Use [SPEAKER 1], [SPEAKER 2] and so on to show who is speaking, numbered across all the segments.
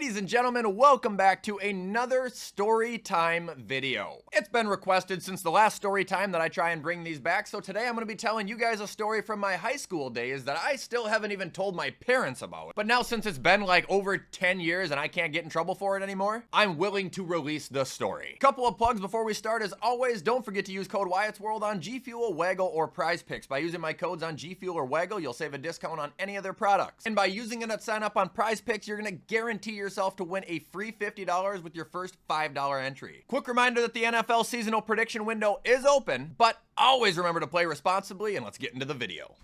[SPEAKER 1] Ladies and gentlemen, welcome back to another story time video. It's been requested since the last story time that I try and bring these back, so today I'm going to be telling you guys a story from my high school days that I still haven't even told my parents about. But now since it's been like over 10 years and I can't get in trouble for it anymore, I'm willing to release the story. Couple of plugs before we start. As always, don't forget to use code WyattzWorld on G Fuel, Waggle, or Prize Picks. By using my codes on G Fuel or Waggle, you'll save a discount on any of their products. And by using it at sign up on Prize Picks, you're going to guarantee yourself to win a free $50 with your first $5 entry. Quick reminder that the NFL seasonal prediction window is open, but always remember to play responsibly, and let's get into the video.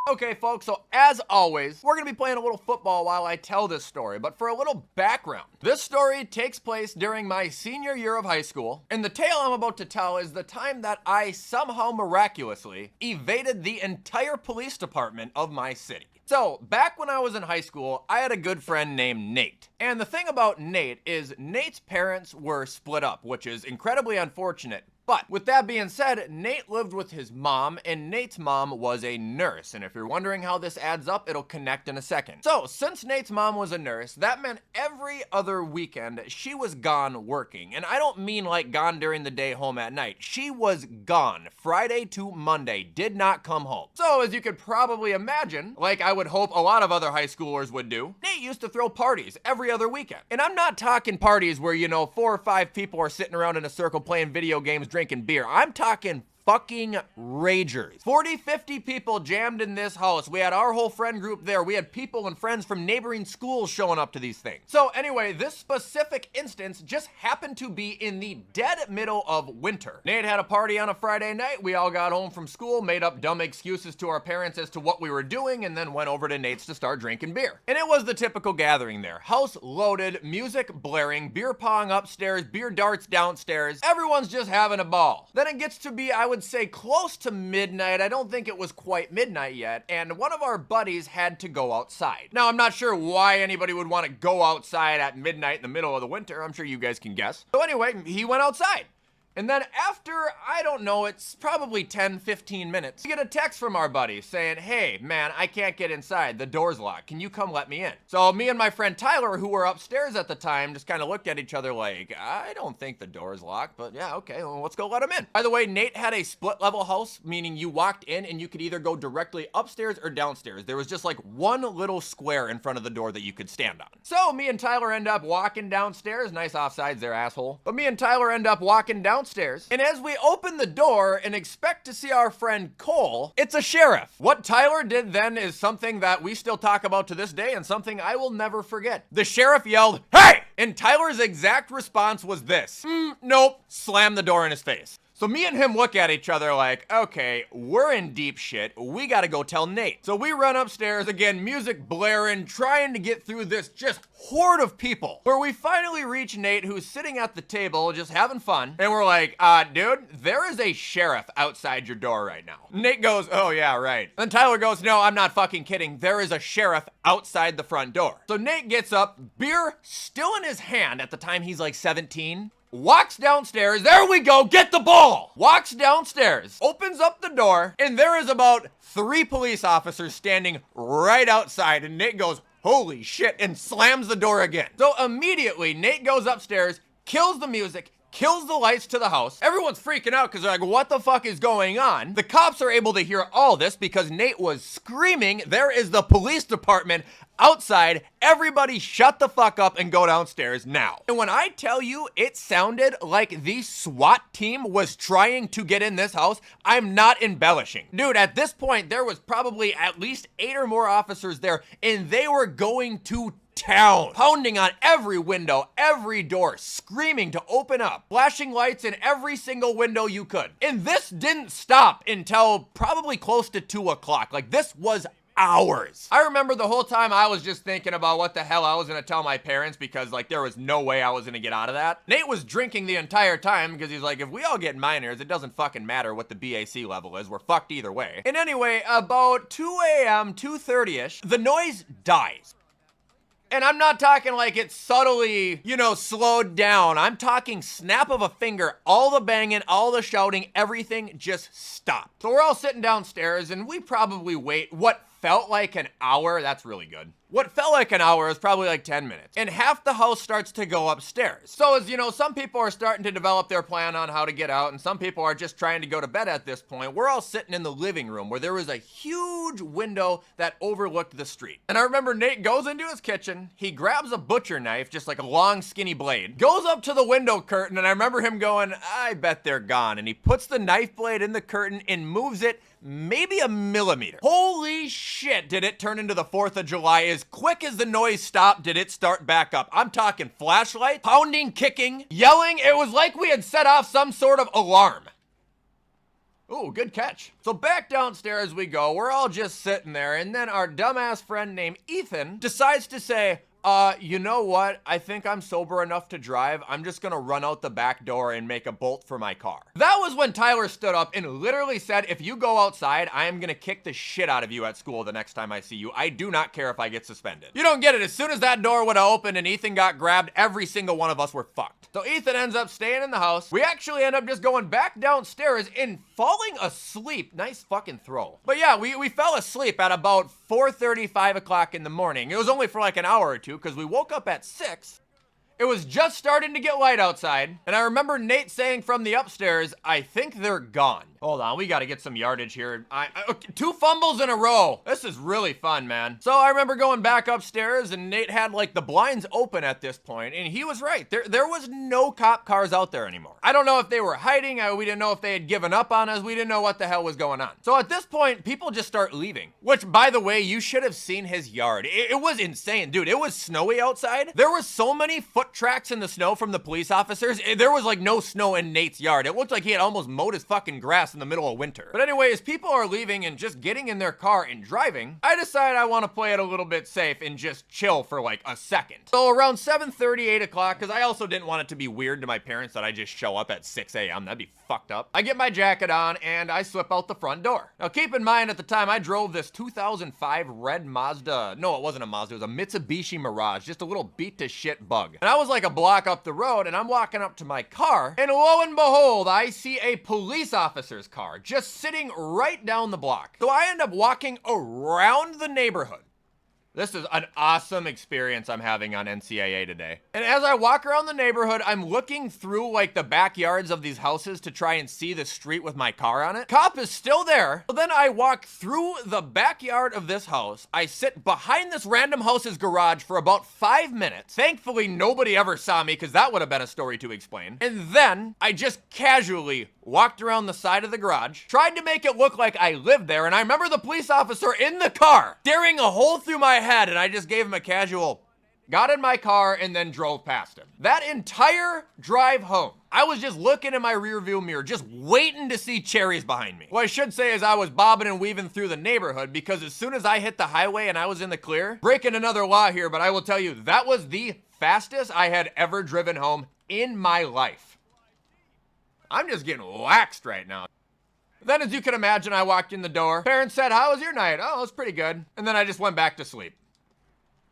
[SPEAKER 1] Okay, folks, so as always, we're gonna be playing a little football while I tell this story, but for a little background, this story takes place during my senior year of high school, and the tale I'm about to tell is the time that I somehow miraculously evaded the entire police department of my city. So, back when I was in high school, I had a good friend named Nate. And the thing about Nate is Nate's parents were split up, which is incredibly unfortunate. But with that being said, Nate lived with his mom, and Nate's mom was a nurse. And if you're wondering how this adds up, it'll connect in a second. So, since Nate's mom was a nurse, that meant every other weekend she was gone working. And I don't mean like gone during the day, home at night. She was gone Friday to Monday, did not come home. So, as you could probably imagine, like I would hope a lot of other high schoolers would do, Nate used to throw parties every other weekend. And I'm not talking parties where, 4 or 5 people are sitting around in a circle playing video games, drinking beer. I'm talking fucking ragers. 40, 50 people jammed in this house. We had our whole friend group there. We had people and friends from neighboring schools showing up to these things. So anyway, this specific instance just happened to be in the dead middle of winter. Nate had a party on a Friday night. We all got home from school, made up dumb excuses to our parents as to what we were doing, and then went over to Nate's to start drinking beer. And it was the typical gathering there. House loaded, music blaring, beer pong upstairs, beer darts downstairs. Everyone's just having a ball. Then it gets to be, I would say, close to midnight. I don't think it was quite midnight yet, and one of our buddies had to go outside. Now, I'm not sure why anybody would want to go outside at midnight in the middle of the winter. I'm sure you guys can guess. So anyway, he went outside. And then after, I don't know, it's probably 10, 15 minutes, we get a text from our buddy saying, "Hey, man, I can't get inside. The door's locked. Can you come let me in?" So me and my friend Tyler, who were upstairs at the time, just kind of looked at each other like, I don't think the door's locked, but yeah, okay, well, let's go let him in. By the way, Nate had a split level house, meaning you walked in and you could either go directly upstairs or downstairs. There was just like one little square in front of the door that you could stand on. So me and Tyler end up walking downstairs. Nice offsides there, asshole. But me and Tyler end up walking downstairs. And as we open the door and expect to see our friend Cole, it's a sheriff. What Tyler did then is something that we still talk about to this day and something I will never forget. The sheriff yelled, "Hey!" And Tyler's exact response was this. Nope. Slammed the door in his face. So me and him look at each other like, okay, we're in deep shit. We gotta go tell Nate. So we run upstairs, again, music blaring, trying to get through this just horde of people, where we finally reach Nate, who's sitting at the table just having fun. And we're like, dude, there is a sheriff outside your door right now. Nate goes, "Oh yeah, right." Then Tyler goes, "No, I'm not fucking kidding. There is a sheriff outside the front door." So Nate gets up, beer still in his hand. At the time he's like 17. Walks downstairs, there we go, get the ball! Walks downstairs, opens up the door, and there is about 3 police officers standing right outside, and Nate goes, "Holy shit," and slams the door again. So immediately, Nate goes upstairs, kills the music, kills the lights to the house. Everyone's freaking out because they're like, what the fuck is going on? The cops are able to hear all this because Nate was screaming, "There is the police department outside. Everybody shut the fuck up and go downstairs now." And when I tell you it sounded like the SWAT team was trying to get in this house, I'm not embellishing. Dude, at this point, there was probably at least 8 or more officers there, and they were going to town, pounding on every window, every door, screaming to open up, flashing lights in every single window you could. And this didn't stop until probably close to 2 o'clock. Like, this was hours. I remember the whole time I was just thinking about what the hell I was gonna tell my parents, because like there was no way I was gonna get out of that. Nate was drinking the entire time because he's like, if we all get minors, it doesn't fucking matter what the BAC level is. We're fucked either way. And anyway, about 2 a.m., 2:30ish, the noise dies. And I'm not talking like it's subtly, you know, slowed down. I'm talking snap of a finger, all the banging, all the shouting, everything just stopped. So we're all sitting downstairs and we probably wait what felt like an hour. That's really good. What felt like an hour is probably like 10 minutes. And half the house starts to go upstairs. So as you know, some people are starting to develop their plan on how to get out, and some people are just trying to go to bed at this point. We're all sitting in the living room where there was a huge window that overlooked the street. And I remember Nate goes into his kitchen, he grabs a butcher knife, just like a long skinny blade, goes up to the window curtain, and I remember him going, I bet they're gone. And he puts the knife blade in the curtain and moves it maybe a millimeter. Holy shit, did it turn into the 4th of July. As quick as the noise stopped, did it start back up. I'm talking flashlight, pounding, kicking, yelling. It was like we had set off some sort of alarm. Ooh, good catch. So back downstairs we go. We're all just sitting there, and then our dumbass friend named Ethan decides to say, you know what? I think I'm sober enough to drive. I'm just gonna run out the back door and make a bolt for my car. That was when Tyler stood up and literally said, if you go outside, I am gonna kick the shit out of you at school the next time I see you. I do not care if I get suspended. You don't get it. As soon as that door would have opened and Ethan got grabbed, every single one of us were fucked. So Ethan ends up staying in the house. We actually end up just going back downstairs and falling asleep. Nice fucking throw. But yeah, we fell asleep at about 4:30, 5 o'clock in the morning. It was only for like an hour or two because we woke up at 6. It was just starting to get light outside, and I remember Nate saying from the upstairs, I think they're gone. Hold on, we gotta get some yardage here. Okay, 2 fumbles in a row. This is really fun, man. So I remember going back upstairs, and Nate had like the blinds open at this point, and he was right. There was no cop cars out there anymore. I don't know if they were hiding. We didn't know if they had given up on us. We didn't know what the hell was going on. So at this point, people just start leaving, which, by the way, you should have seen his yard. It was insane, dude. It was snowy outside. There were so many foot tracks in the snow from the police officers. There was like no snow in Nate's yard. It looked like he had almost mowed his fucking grass in the middle of winter. But anyways, people are leaving and just getting in their car and driving. I decide I want to play it a little bit safe and just chill for like a second. So around 7:30, 8 o'clock, because I also didn't want it to be weird to my parents that I just show up at 6 a.m. That'd be fucked up. I get my jacket on and I slip out the front door. Now keep in mind, at the time I drove this 2005 red Mazda. No, it wasn't a Mazda. It was a Mitsubishi Mirage, just a little beat to shit bug. And I was like a block up the road, and I'm walking up to my car, and lo and behold, I see a police officer's car just sitting right down the block. So I end up walking around the neighborhood. This is an awesome experience I'm having on NCAA today. And as I walk around the neighborhood, I'm looking through like the backyards of these houses to try and see the street with my car on it. Cop is still there. So then I walk through the backyard of this house. I sit behind this random house's garage for about 5 minutes. Thankfully, nobody ever saw me because that would have been a story to explain. And then I just casually walked around the side of the garage, tried to make it look like I lived there, and I remember the police officer in the car staring a hole through my head, and I just gave him a casual, got in my car, and then drove past him. That entire drive home, I was just looking in my rearview mirror, just waiting to see cherries behind me. What I should say is I was bobbing and weaving through the neighborhood because as soon as I hit the highway and I was in the clear, breaking another law here, but I will tell you, that was the fastest I had ever driven home in my life. I'm just getting waxed right now. Then, as you can imagine, I walked in the door. Parents said, how was your night? Oh, it was pretty good. And then I just went back to sleep.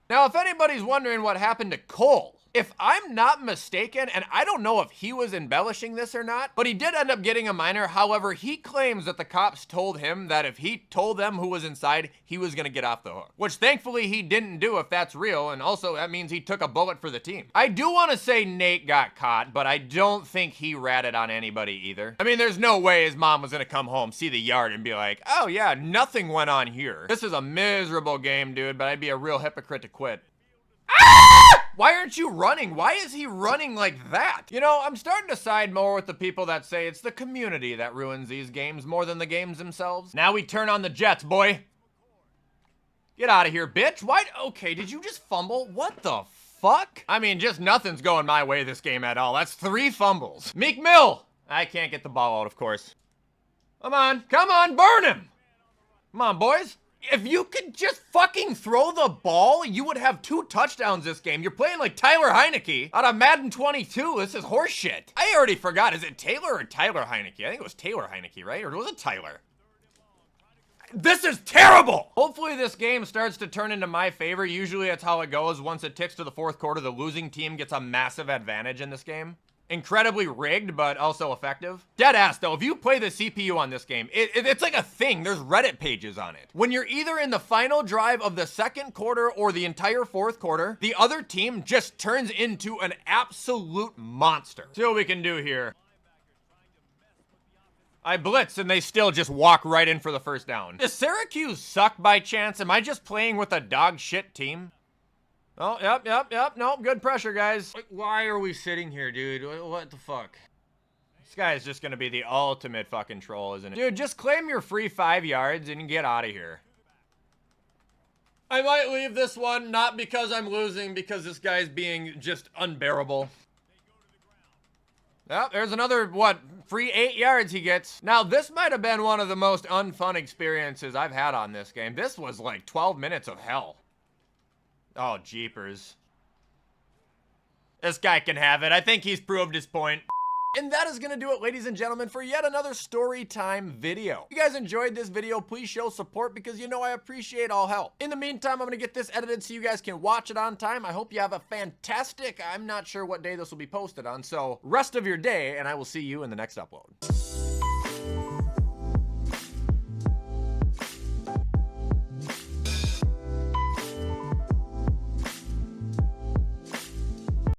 [SPEAKER 1] Now, if anybody's wondering what happened to Cole, if I'm not mistaken, and I don't know if he was embellishing this or not, but he did end up getting a minor. However, he claims that the cops told him that if he told them who was inside, he was gonna get off the hook. Which thankfully he didn't do if that's real, and also that means he took a bullet for the team. I do want to say Nate got caught, but I don't think he ratted on anybody either. I mean, there's no way his mom was gonna come home, see the yard, and be like, oh yeah, nothing went on here. This is a miserable game, dude, but I'd be a real hypocrite to quit. Why aren't you running? Why is he running like that? You know, I'm starting to side more with the people that say it's the community that ruins these games more than the games themselves. Now we turn on the Jets, boy. Get out of here, bitch. Why? Okay, did you just fumble? What the fuck? I mean, just nothing's going my way this game at all. That's 3 fumbles. Meek Mill. I can't get the ball out, of course. Come on, burn him. Come on, boys. If you could just fucking throw the ball, you would have 2 touchdowns this game. You're playing like Tyler Heineke out of Madden 22. This is horseshit. I already forgot. Is it Taylor or Tyler Heineke? I think it was Taylor Heineke, right? Or was it Tyler? This is terrible! Hopefully this game starts to turn into my favor. Usually that's how it goes. Once it ticks to the fourth quarter, the losing team gets a massive advantage in this game. Incredibly rigged, but also effective. Dead ass though, if you play the CPU on this game, it's like a thing. There's Reddit pages on it. When you're either in the final drive of the second quarter or the entire fourth quarter, the other team just turns into an absolute monster. See what we can do here. I blitz and they still just walk right in for the first down. Does Syracuse suck by chance? Am I just playing with a dog shit team? Oh, yep. Nope, good pressure, guys. Why are we sitting here, dude? What the fuck? This guy is just gonna be the ultimate fucking troll, isn't it? Dude, just claim your free 5 yards and get out of here. I might leave this one, not because I'm losing, because this guy's being just unbearable. Well, there's another, what, free 8 yards he gets. Now, this might have been one of the most unfun experiences I've had on this game. This was like 12 minutes of hell. Oh, jeepers. This guy can have it. I think he's proved his point. And that is gonna do it, ladies and gentlemen, for yet another story time video. If you guys enjoyed this video, please show support because you know I appreciate all help. In the meantime, I'm gonna get this edited so you guys can watch it on time. I hope you have a fantastic, I'm not sure what day this will be posted on, so rest of your day, and I will see you in the next upload.